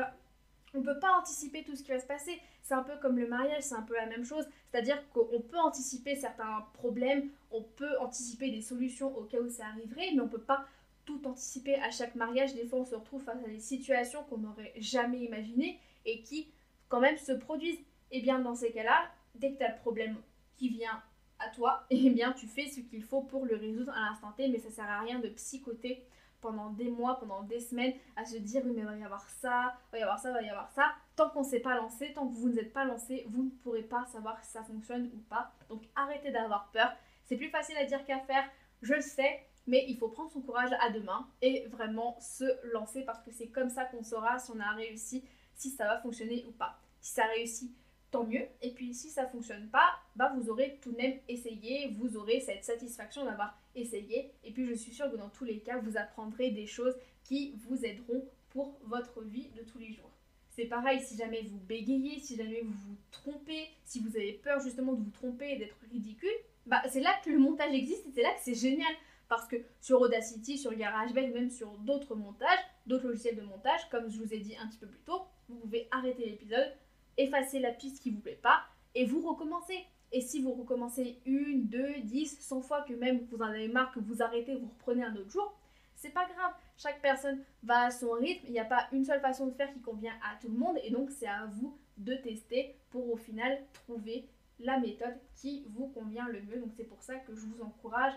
On ne peut pas anticiper tout ce qui va se passer. C'est un peu comme le mariage, c'est un peu la même chose. C'est-à-dire qu'on peut anticiper certains problèmes, on peut anticiper des solutions au cas où ça arriverait, mais on ne peut pas tout anticiper à chaque mariage. Des fois, on se retrouve face à des situations qu'on n'aurait jamais imaginées et qui, quand même, se produisent. Et bien, dans ces cas-là, dès que tu as le problème qui vient à toi, et bien, tu fais ce qu'il faut pour le résoudre à l'instant T, mais ça sert à rien de psychoter pendant des mois, pendant des semaines, à se dire oui mais il va y avoir ça, il va y avoir ça, il va y avoir ça. Tant qu'on ne s'est pas lancé, tant que vous ne êtes pas lancé, vous ne pourrez pas savoir si ça fonctionne ou pas. Donc arrêtez d'avoir peur. C'est plus facile à dire qu'à faire, je le sais, mais il faut prendre son courage à deux mains et vraiment se lancer, parce que c'est comme ça qu'on saura si on a réussi, si ça va fonctionner ou pas. Si ça réussit, tant mieux. Et puis si ça ne fonctionne pas, vous aurez tout de même essayé, vous aurez cette satisfaction d'avoir essayé. Et puis je suis sûre que dans tous les cas, vous apprendrez des choses qui vous aideront pour votre vie de tous les jours. C'est pareil, si jamais vous bégayez, si jamais vous vous trompez, si vous avez peur justement de vous tromper et d'être ridicule, c'est là que le montage existe et c'est là que c'est génial. Parce que sur Audacity, sur GarageBand, même sur d'autres montages, d'autres logiciels de montage, comme je vous ai dit un petit peu plus tôt, vous pouvez arrêter l'épisode, effacer la piste qui ne vous plaît pas et vous recommencez. Et si vous recommencez 1, 2, 10, 100 fois, que même vous en avez marre, que vous arrêtez, vous reprenez un autre jour, c'est pas grave. Chaque personne va à son rythme. Il n'y a pas une seule façon de faire qui convient à tout le monde. Et donc, c'est à vous de tester pour au final trouver la méthode qui vous convient le mieux. Donc, c'est pour ça que je vous encourage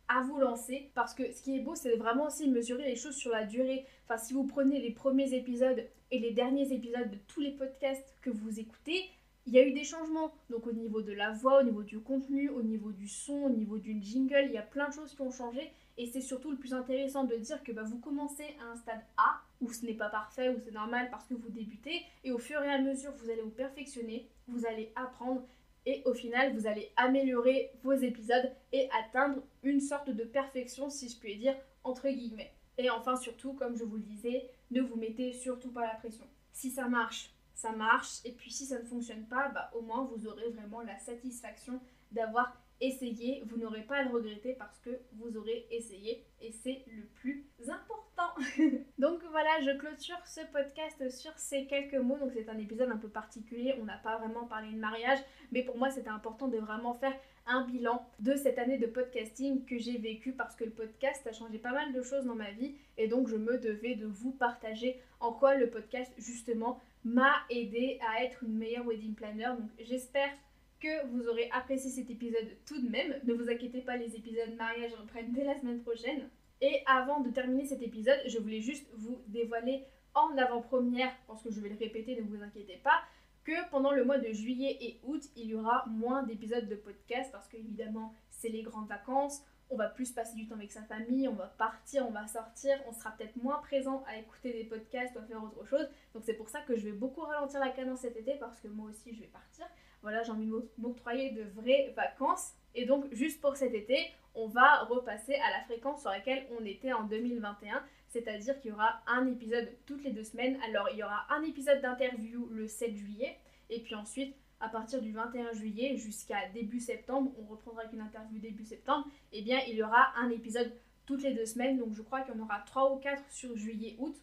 à vous lancer, parce que ce qui est beau, c'est vraiment aussi mesurer les choses sur la durée. Enfin, si vous prenez les premiers épisodes et les derniers épisodes de tous les podcasts que vous écoutez, il y a eu des changements. Donc au niveau de la voix, au niveau du contenu, au niveau du son, au niveau du jingle, il y a plein de choses qui ont changé. Et c'est surtout le plus intéressant de dire que vous commencez à un stade A, où ce n'est pas parfait, où c'est normal parce que vous débutez. Et au fur et à mesure, vous allez vous perfectionner, vous allez apprendre. Et au final, vous allez améliorer vos épisodes et atteindre une sorte de perfection, si je puis dire, entre guillemets. Et enfin, surtout, comme je vous le disais, ne vous mettez surtout pas la pression. Si ça marche, ça marche. Et puis si ça ne fonctionne pas, au moins vous aurez vraiment la satisfaction d'avoir essayé. Vous n'aurez pas à le regretter parce que vous aurez essayé. Et c'est le plus important. Donc voilà, je clôture ce podcast sur ces quelques mots. Donc c'est un épisode un peu particulier. On n'a pas vraiment parlé de mariage. Mais pour moi, c'était important de vraiment faire un bilan de cette année de podcasting que j'ai vécu parce que le podcast a changé pas mal de choses dans ma vie. Et donc je me devais de vous partager en quoi le podcast justement m'a aidé à être une meilleure wedding planner. Donc j'espère que vous aurez apprécié cet épisode tout de même. Ne vous inquiétez pas, les épisodes mariage reprennent dès la semaine prochaine. Et avant de terminer cet épisode, je voulais juste vous dévoiler en avant-première, parce que je vais le répéter, ne vous inquiétez pas, que pendant le mois de juillet et août, il y aura moins d'épisodes de podcast parce qu'évidemment, c'est les grandes vacances. On va plus passer du temps avec sa famille, on va partir, on va sortir, on sera peut-être moins présent à écouter des podcasts ou à faire autre chose. Donc c'est pour ça que je vais beaucoup ralentir la cadence cet été parce que moi aussi je vais partir. Voilà, j'ai envie de m'octroyer de vraies vacances. Et donc juste pour cet été, on va repasser à la fréquence sur laquelle on était en 2021. C'est-à-dire qu'il y aura un épisode toutes les 2 semaines. Alors il y aura un épisode d'interview le 7 juillet. Et puis ensuite, à partir du 21 juillet jusqu'à début septembre, on reprendra avec une interview début septembre, eh bien il y aura un épisode toutes les 2 semaines, donc je crois qu'il y en aura 3 ou 4 sur juillet-août,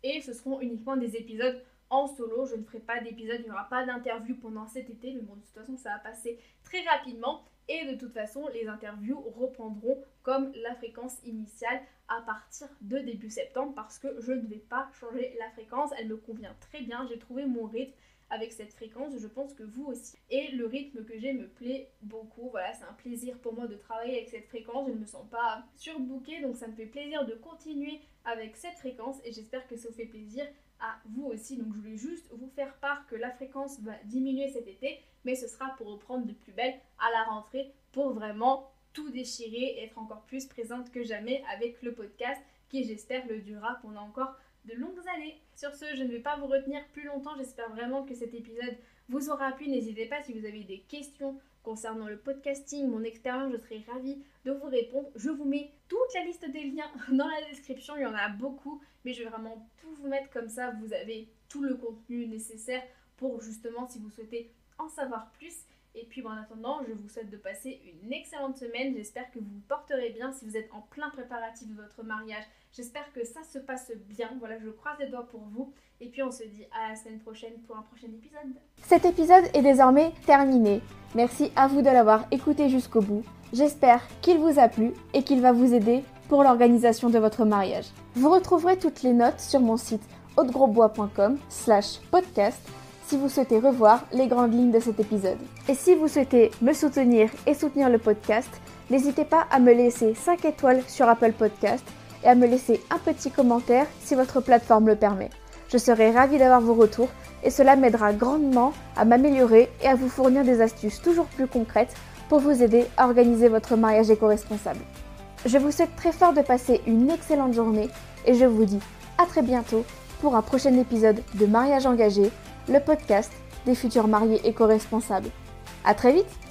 et ce seront uniquement des épisodes en solo. Je ne ferai pas d'épisode, il n'y aura pas d'interview pendant cet été, mais bon, de toute façon ça va passer très rapidement, et de toute façon les interviews reprendront comme la fréquence initiale à partir de début septembre, parce que je ne vais pas changer la fréquence, elle me convient très bien, j'ai trouvé mon rythme avec cette fréquence, je pense que vous aussi. Et le rythme que j'ai me plaît beaucoup, voilà, c'est un plaisir pour moi de travailler avec cette fréquence, je ne me sens pas surbookée, donc ça me fait plaisir de continuer avec cette fréquence et j'espère que ça vous fait plaisir à vous aussi. Donc je voulais juste vous faire part que la fréquence va diminuer cet été, mais ce sera pour reprendre de plus belle à la rentrée pour vraiment tout déchirer et être encore plus présente que jamais avec le podcast qui, j'espère, le durera pendant encore de longues années. Sur ce, je ne vais pas vous retenir plus longtemps. J'espère vraiment que cet épisode vous aura plu. N'hésitez pas si vous avez des questions concernant le podcasting, mon expérience, je serai ravie de vous répondre. Je vous mets toute la liste des liens dans la description. Il y en a beaucoup, mais je vais vraiment tout vous mettre comme ça. Vous avez tout le contenu nécessaire pour justement, si vous souhaitez en savoir plus. Et puis en attendant, je vous souhaite de passer une excellente semaine. J'espère que vous vous porterez bien si vous êtes en plein préparatif de votre mariage. J'espère que ça se passe bien. Voilà, je croise les doigts pour vous. Et puis on se dit à la semaine prochaine pour un prochain épisode. Cet épisode est désormais terminé. Merci à vous de l'avoir écouté jusqu'au bout. J'espère qu'il vous a plu et qu'il va vous aider pour l'organisation de votre mariage. Vous retrouverez toutes les notes sur mon site audegrosbois.com/podcast si vous souhaitez revoir les grandes lignes de cet épisode. Et si vous souhaitez me soutenir et soutenir le podcast, n'hésitez pas à me laisser 5 étoiles sur Apple Podcast et à me laisser un petit commentaire si votre plateforme le permet. Je serai ravie d'avoir vos retours et cela m'aidera grandement à m'améliorer et à vous fournir des astuces toujours plus concrètes pour vous aider à organiser votre mariage éco-responsable. Je vous souhaite très fort de passer une excellente journée et je vous dis à très bientôt pour un prochain épisode de Mariage engagé, le podcast des futurs mariés éco-responsables. À très vite!